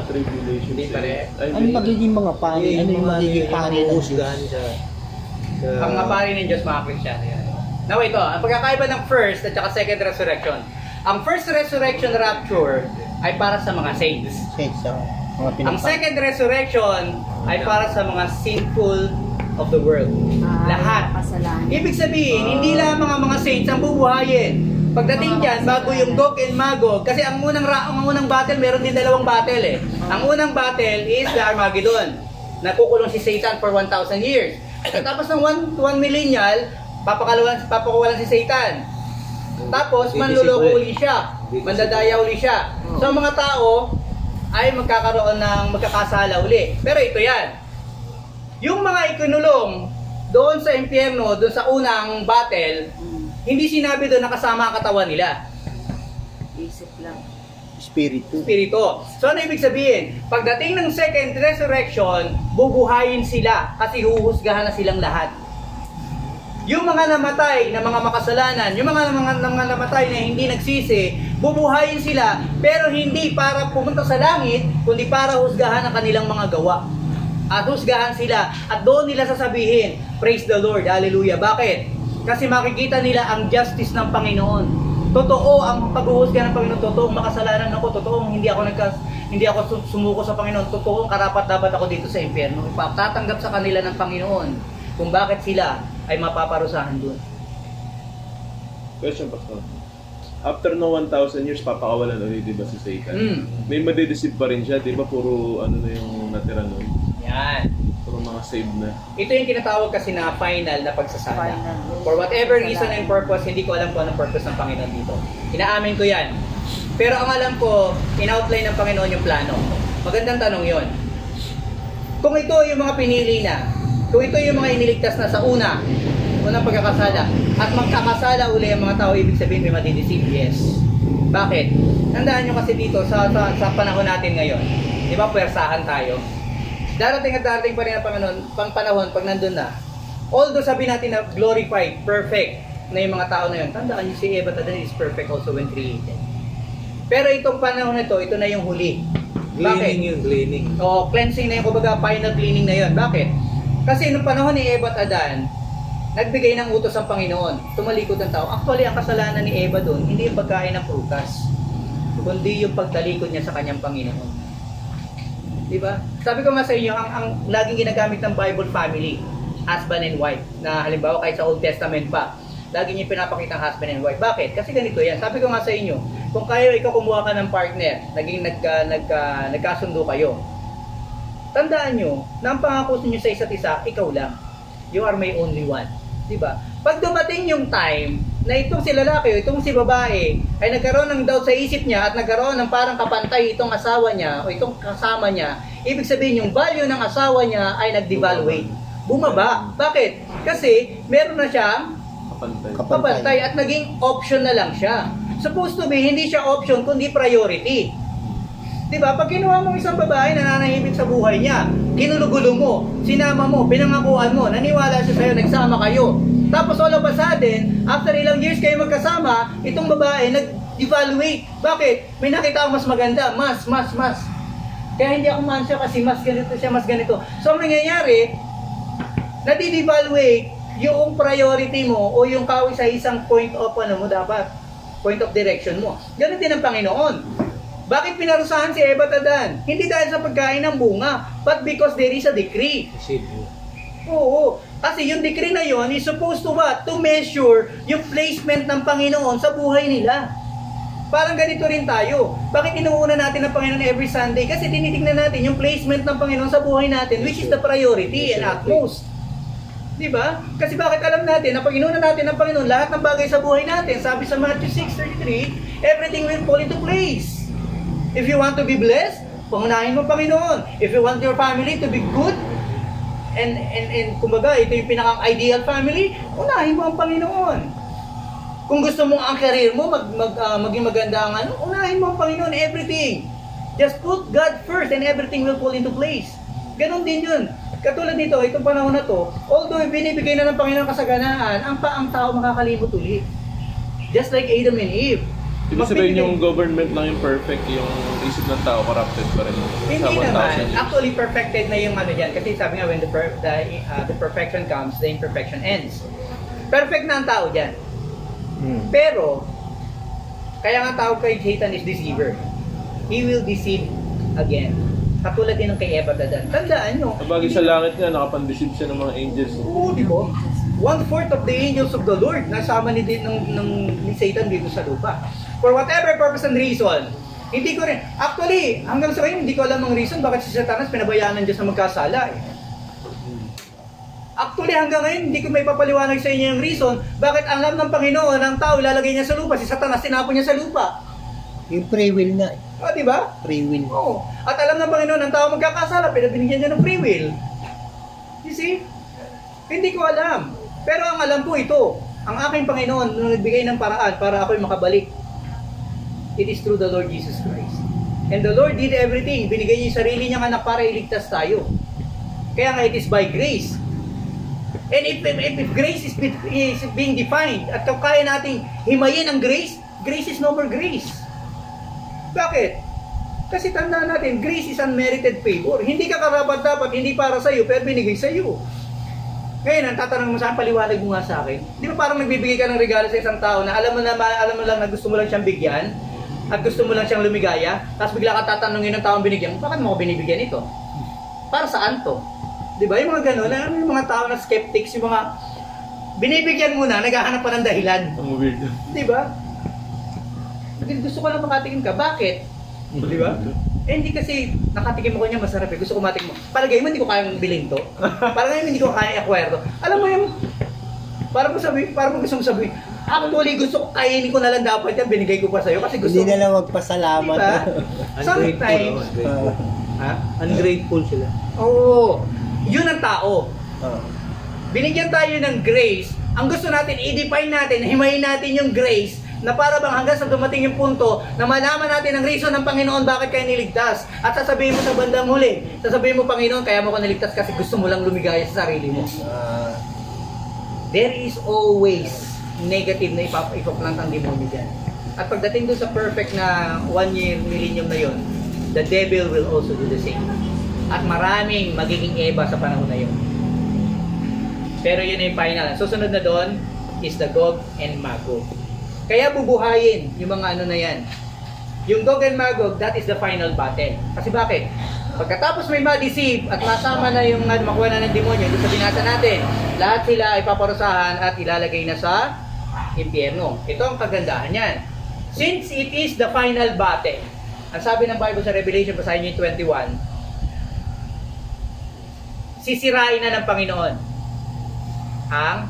Tribulation Hindi saints. pare. Ay, Ano magiging mga pari? Ano yung magiging pari ng Diyos? husgahan sa Ang mga pari ng Diyos, mga Kristyano yan. Now ito, ang pagkakaiba ng first at saka second resurrection. Ang first resurrection rapture ay para sa mga saints. Saints, mga Ang pinagpala. second resurrection ay para sa mga sinful of the world. Lahat. Kasalanan. Ibig sabihin, hindi lang mga saints ang bubuhayin. Pagdating dyan, bago yung Gog and Magog, kasi ang unang battle, meron din dalawang battle eh. Ang unang battle is the Armageddon. Nakukulong si Satan for 1,000 years. Tapos ng one millennial, papakawalan si Satan. Tapos, manluloko uli siya. Mandadaya uli siya. So, ang mga tao ay magkakaroon ng magkakasala uli. Pero ito yan. Yung mga ikinulong doon sa impyerno, doon sa unang battle, hindi sinabi doon na kasama ang katawan nila. Isip lang. Espiritu. Espiritu. So, ano ibig sabihin? Pagdating ng second resurrection, bubuhayin sila kasi huhusgahan na silang lahat. Yung mga namatay na mga makasalanan, yung mga namatay na hindi nagsisi, bubuhayin sila, pero hindi para pumunta sa langit, kundi para husgahan ang kanilang mga gawa. At husgahan sila, at doon nila sasabihin, praise the Lord, hallelujah. Bakit? Kasi makikita nila ang justice ng Panginoon. Totoo ang paghuhusga ng Panginoon, totoong makasalanan ako, totoong hindi ako sumuko sa Panginoon, totoong karapat-dapat ako dito sa impyerno. Ipatatanggap sa kanila ng Panginoon kung bakit sila ay mapaparusahan doon. Question, Pastor. After no 1,000 years, papakawalan ulit, di ba, si Satan? May madideceive pa rin siya, di ba? Puro ano na yung natira nun. Yan. Puro mga saved na. Ito yung tinatawag kasi na final na pagsasala. Final. For whatever reason and purpose, hindi ko alam kung anong purpose ng Panginoon dito. Inaamin ko yan. Pero ang alam ko, in-outline ng Panginoon yung plano. Magandang tanong yon. Kung ito yung mga pinili na, kung ito yung mga iniligtas na sa unang pagkakasala, at magkakasala uli ang mga tao, ibig sabihin may madideceive, yes. Bakit? Tandaan nyo kasi dito, sa panahon natin ngayon, di ba, puwersahan tayo. Darating at darating pa rin ang panahon, pag nandun na, although sabi natin na glorified, perfect na yung mga tao na yun, tandaan nyo si Eva Adan is perfect also when created. Pero itong panahon na ito na yung huli. Cleaning yun, cleaning. O, cleansing na yung, kumbaga, final cleaning na yun. Bakit? Kasi nung panahon ni Eva at Adan, nagbigay ng utos ang Panginoon, tumalikod ng tao. Actually, ang kasalanan ni Eva doon, hindi yung pagkain ng prutas, kundi yung pagtalikod niya sa kanyang Panginoon. Diba? Sabi ko nga sa inyo, ang laging ginagamit ng Bible family, husband and wife, na halimbawa kahit sa Old Testament pa, lagi niya pinapakita ang husband and wife. Bakit? Kasi ganito yan. Sabi ko nga sa inyo, kung ikaw kumuha ka ng partner, naging nagkasundo kayo, tandaan nyo, na ang pangako ninyo sa isa't isa, ikaw lang. You are my only one. Diba? Pag dumating yung time na itong si lalaki o itong si babae ay nagkaroon ng doubt sa isip niya at nagkaroon ng parang kapantay itong asawa niya o itong kasama niya, ibig sabihin yung value ng asawa niya ay nag-devaluate. Bumaba. Bakit? Kasi meron na siyang kapantay at naging option na lang siya. Supposed to be, hindi siya option kundi priority. Diba? Pag kinuha mo isang babae na nananahimik sa buhay niya, kinulugulo mo, sinama mo, pinangakuan mo, naniwala siya sa'yo, nagsama kayo. Tapos all of a sudden, after ilang years kayo magkasama, itong babae nag-evaluate. Bakit? May nakita ako mas maganda, mas. Kaya hindi ako man siya kasi mas ganito siya, mas ganito. So ang nangyayari, nadi-devaluate yung priority mo o yung kawis sa isang point of point of direction mo. Ganun din ang Panginoon. Bakit pinarusahan si Eva at Adan? Hindi dahil sa pagkain ng bunga, but because there is a decree. Oo. Kasi yung decree na yon is supposed to what? To measure yung placement ng Panginoon sa buhay nila. Parang ganito rin tayo. Bakit inuuna natin ang Panginoon every Sunday? Kasi tinitingnan natin yung placement ng Panginoon sa buhay natin, which is the priority and utmost. Diba? Kasi bakit alam natin na pag inuuna natin ang Panginoon, lahat ng bagay sa buhay natin, sabi sa Matthew 6:33, everything will fall into place. If you want to be blessed, pangunahin mo Panginoon. If you want your family to be good, and kumbaga, ito yung pinaka-ideal family, unahin mo ang Panginoon. Kung gusto mo ang career mo, maging maganda ang unahin mo ang Panginoon, everything. Just put God first and everything will fall into place. Ganon din yun. Katulad nito, itong panahon na to, although binibigay na ng Panginoon kasaganaan, ang tao makakalimot ulit. Just like Adam and Eve. Ibig sabihin yung government lang yung perfect, yung isip ng tao corrupted pa rin. Hindi naman. Actually, perfected na yung dyan. Kasi sabi nga, when the perfection comes, the imperfection ends. Perfect na ang tao dyan. Pero, kaya nga tawag kay Satan is deceiver. He will deceive again. Katulad din ng kay Eva Adan. Tandaan nyo. Sabagay sa langit nga, nakapandeceive siya ng mga angels. Oo, di ba? 1/4 of the angels of the Lord nasama ni Satan dito sa lupa. For whatever purpose and reason, hindi ko rin, actually, hanggang sa ngayon, hindi ko alam ang reason bakit si Satanas pinabayaan ng Diyos na magkasala. Actually, hanggang ngayon, hindi ko may papaliwanag sa inyo yung reason bakit alam ng Panginoon ang tao ilalagay niya sa lupa. Si Satanas, tinapon niya sa lupa. Yung free will nga. Di ba? Free will. Oo. At alam ng Panginoon ang tao magkakasala, pinabinigyan niya ng free will. You see? Hindi ko alam. Pero ang alam ko ito, ang aking Panginoon nung nagbigay ng paraan para ako'y makabalik, it is through the Lord Jesus Christ. And the Lord did everything. Binigay niya yung sarili niyang anak para iligtas tayo. Kaya nga, it is by grace. And if grace is being defined at kaya nating himayin ang grace, grace is no more grace. Bakit? Kasi tandaan natin, grace is unmerited favor. Hindi ka karapat-dapat, hindi para sa iyo, pero binigay sa iyo. Ngayon, ang tatanong mo saan, paliwanag mo nga sa akin. Di ba parang nagbibigay ka ng regalo sa isang tao na alam mo lang na gusto mo lang siyang bigyan at gusto mo lang siyang lumigaya, tapos bigla ka tatanungin ng taong binigyan, bakit mo ko binibigyan ito? Para saan to? Di ba? Yung mga gano'n, yung mga tao na skeptics, yung mga binibigyan mo na, naghahanap pa ng dahilan. Ang weird. Di ba? Gusto ko lang makatikim ka. Bakit? Di ba? Eh, hindi kasi nakatikim ako niya masarap eh. Gusto ko matikim mo. Palagay mo, hindi ko kayang bilhin to. Parang ngayon, hindi ko kaya i-acquire to. Alam mo yung, parang mo gusto mo sabihin, actually, gusto ko kainin ko na lang dapat yan, binigay ko pa sa'yo kasi gusto Hindi na lang magpasalamat. Diba? Ungrateful. Sometimes, Ungrateful sila. Oo. Yun ang tao. Oh. Binigyan tayo ng grace. Ang gusto natin, i-define natin, himayin natin yung grace na para bang hanggang sa dumating yung punto na malaman natin ang reason ng Panginoon bakit kayo niligtas. At sasabihin mo sa bandang huli, sasabihin mo, Panginoon, kaya mo ko niligtas kasi gusto mo lang lumigaya sa sarili mo. There is always negative na ipaplant ang demonyo dyan. At pagdating doon sa perfect na 1 year millennium na yon, the devil will also do the same. At maraming magiging Eva sa panahon na yun. Pero yun yung final. Susunod na doon is the Gog and Magog. Kaya bubuhayin yung mga ano na yan. Yung Gog and Magog, that is the final battle. Kasi bakit? Pagkatapos may ma-deceive at masama na yung makuha na ng demonyo, doon sa binasa natin, lahat sila ay paparusahan at ilalagay na sa impyerno. Ito ang kagandahan yan. Since it is the final battle, ang sabi ng Bible sa Revelation, basahin nyo yung 21, sisirain na ng Panginoon ang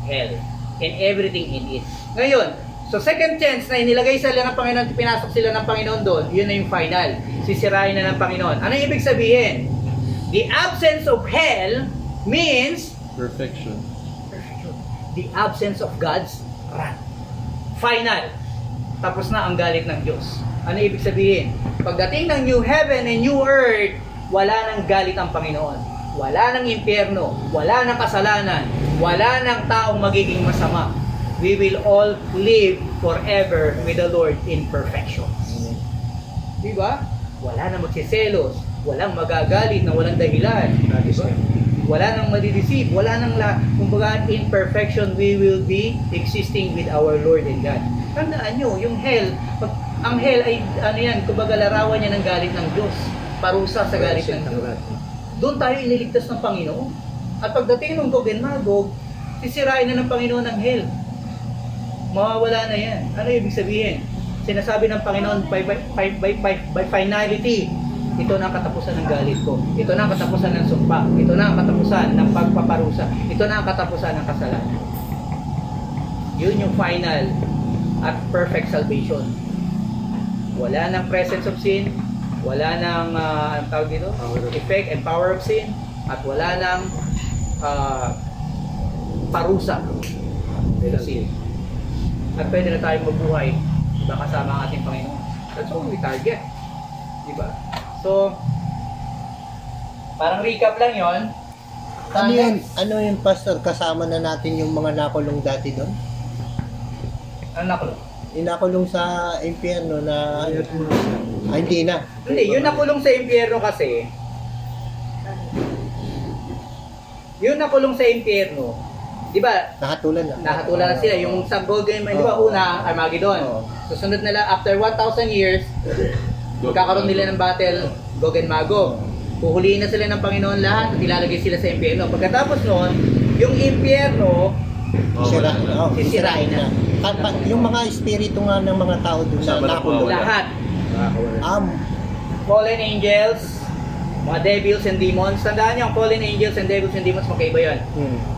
hell and everything in it. Ngayon, so second chance na inilagay sila ng Panginoon, pinasok sila ng Panginoon doon, yun na yung final. Sisirain na ng Panginoon. Ano yung ibig sabihin? The absence of hell means Perfection. the absence of God's wrath. Final. Tapos na ang galit ng Diyos. Ano ibig sabihin? Pagdating ng new heaven and new earth, wala nang galit ang Panginoon. Wala nang impyerno, wala nang kasalanan, wala nang taong magiging masama. We will all live forever with the Lord in perfection. Diba? Wala nang magsiselos, walang magagalit na walang dahilan. Diba? Wala nang madideceive, wala nang kumbaga in perfection we will be existing with our Lord and God. Tandaan nyo, yung hell, ang hell ay ano yan, kumbaga larawan niya ng galit ng Diyos. Parusa sa galit ng Diyos. Doon tayo iniligtas ng Panginoon. At pagdating ng Gog and Magog, sisirain na ng Panginoon ang hell. Mawawala na yan. Ano ibig sabihin? Sinasabi ng Panginoon by finality, ito na ang katapusan ng galit ko. Ito na ang katapusan ng sumpa. Ito na ang katapusan ng pagpaparusa. Ito na ang katapusan ng kasalanan. Yun yung final at perfect salvation. Wala nang presence of sin, wala nang anong tawag dito? Effect and power of sin, at wala nang parusa ng sin. At pwede na tayong mabuhay, diba, kasama ang ating Panginoon. That's all we target. Diba? So, parang recap lang yon. Ano yun, Pastor? Kasama na natin yung mga nakulong dati doon? Ano nakulong? Yung nakulong sa impyerno na... hindi na. Hindi, yung nakulong sa impyerno kasi, yung nakulong sa impyerno, di ba? Nakatulan na. Nakatulan na sila. Yung sa Golden, di ba, una, Armageddon. Susunod nila, after 1,000 years, magkakaroon nila ng battle, Gog and Magog. Puhuliin na sila ng Panginoon lahat at ilalagay sila sa impyerno. Pagkatapos noon, yung impyerno, sisirain na. Yung mga espiritu nga ng mga tao doon na nakulong. Lahat. Fallen Fallen angels, Mga devils and demons. Tandaan niyo, ang fallen angels and devils and demons, magkaiba yan.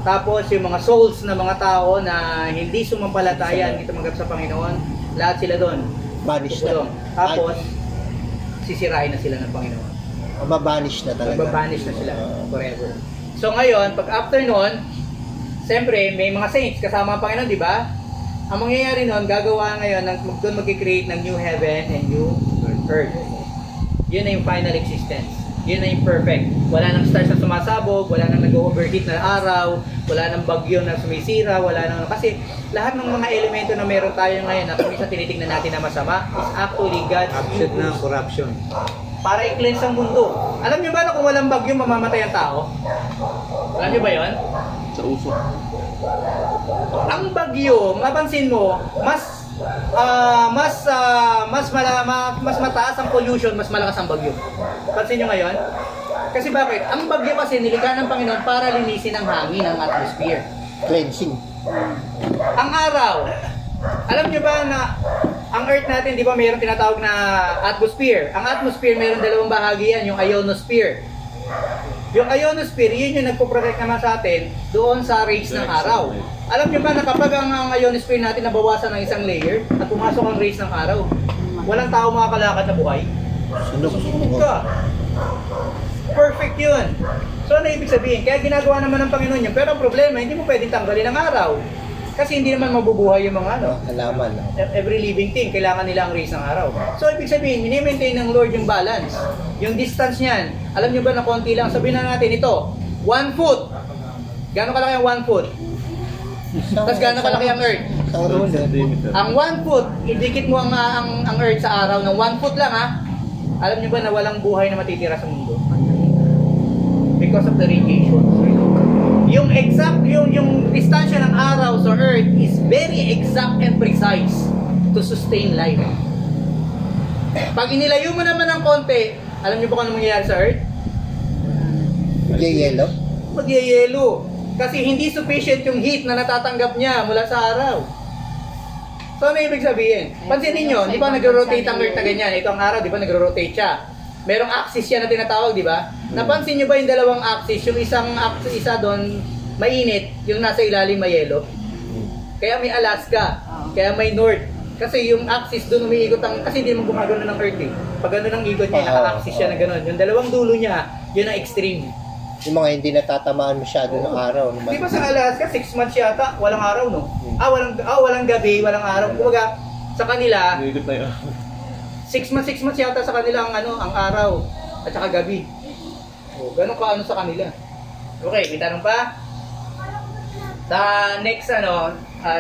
Tapos yung mga souls na mga tao na hindi sumampalataya, hindi tumanggap sa Panginoon, lahat sila doon. Banish na. Kukulong. Tapos, sisirain na sila ng Panginoon. Mababanish na talaga. Magbabanish na sila forever. So ngayon, pag after nun, siyempre, may mga saints kasama ang Panginoon, di ba? Ang mangyayari nun, gagawa ngayon, doon mag-create ng new heaven and new earth. Yun na yung final existence. Yun na yung perfect. Wala nang stars na sumasabog, wala nang nag-overheat na araw, wala nang bagyo na sumisira, wala nang... Kasi lahat ng mga elemento na meron tayo ngayon na kung isa tinitingnan natin na masama is actually God's Absent na use corruption. para i-cleanse ang mundo. Alam niyo ba na kung walang bagyo, mamamatay ang tao? Alam niyo ba yon? Sa usok. Ang bagyo, mapansin mo, mas mataas ang pollution, mas malakas ang bagyo. Pansin nyo ngayon? Kasi bakit? Ang bagyo kasi nilikha ng Panginoon para linisin ang hangin ng atmosphere. Cleansing. Ang araw, alam nyo ba na ang Earth natin, di ba mayroong tinatawag na atmosphere? Ang atmosphere, mayroong dalawang bahagi yan, yung ionosphere. Yung ionosphere, yun yung nagpo-protect naman sa atin doon sa rays ng araw. Alam niyo ba na kapag ang ionosphere natin nabawasan ng isang layer at pumasok ang rays ng araw, walang tao makakalakad na buhay? Sunog ka. Perfect yun. So ano ibig sabihin? Kaya ginagawa naman ng Panginoon yun. Pero ang problema, hindi mo pwedeng tanggalin ang araw. Kasi hindi naman mabubuhay yung mga Halaman. every living thing, kailangan nila ang rays ng araw. So, ibig sabihin, mini-maintain ng Lord yung balance. Yung distance niyan, alam niyo ba na konti lang? Sabihin na natin ito, 1 foot. Gano'ng kalaki ang 1 foot? Tapos gano'ng kalaki ang Earth? Ang 1 foot, idikit mo ang Earth sa araw ng 1 foot lang, ha? Alam niyo ba na walang buhay na matitira sa mundo? Because of the radiation. Yung exact, yung distansya ng araw sa Earth is very exact and precise to sustain life. Pag inilayo mo naman ng konti, alam niyo ba kung ano mangyayari sa Earth? Mag-yellow? Mag-yelo. Kasi hindi sufficient yung heat na natatanggap niya mula sa araw. So ano ibig sabihin? Pansinin niyo, di ba nagro-rotate ang Earth na ganyan? Ito ang araw, di ba nagro-rotate siya? Merong axis yan na tinatawag, di ba? Napansin niyo ba yung dalawang axis? Yung isa doon mainit, yung nasa ilalim may yelo. Kaya may Alaska, kaya may North. Kasi yung axis doon umiikot kasi hindi mo gumagano ng Earth eh. Pag gano'n ang ikot niya, naka-axis siya na gano'n. Yung dalawang dulo niya, yun ang extreme. Yung mga hindi natatamaan masyado ng araw. Di ba sa Alaska, 6 months yata, walang araw, no? Walang gabi, walang araw. Kumbaga, sa kanila, Nilikot na yun. 6 months yata sa kanila ang araw at saka gabi. Ganun ka sa kanila. Okay, may tanong pa? Sa next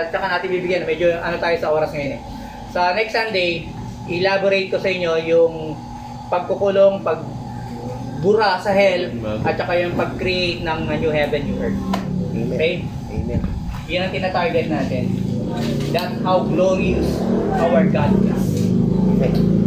tsaka natin bibigyan, medyo tayo sa oras ngayon eh. Sa next Sunday, elaborate ko sa inyo yung pagkukulong, pagbura sa hell, at saka yung pag-create ng new heaven, new earth. Okay? Amen. Yan ang tinatarget natin. That's how glorious our God is. Amen.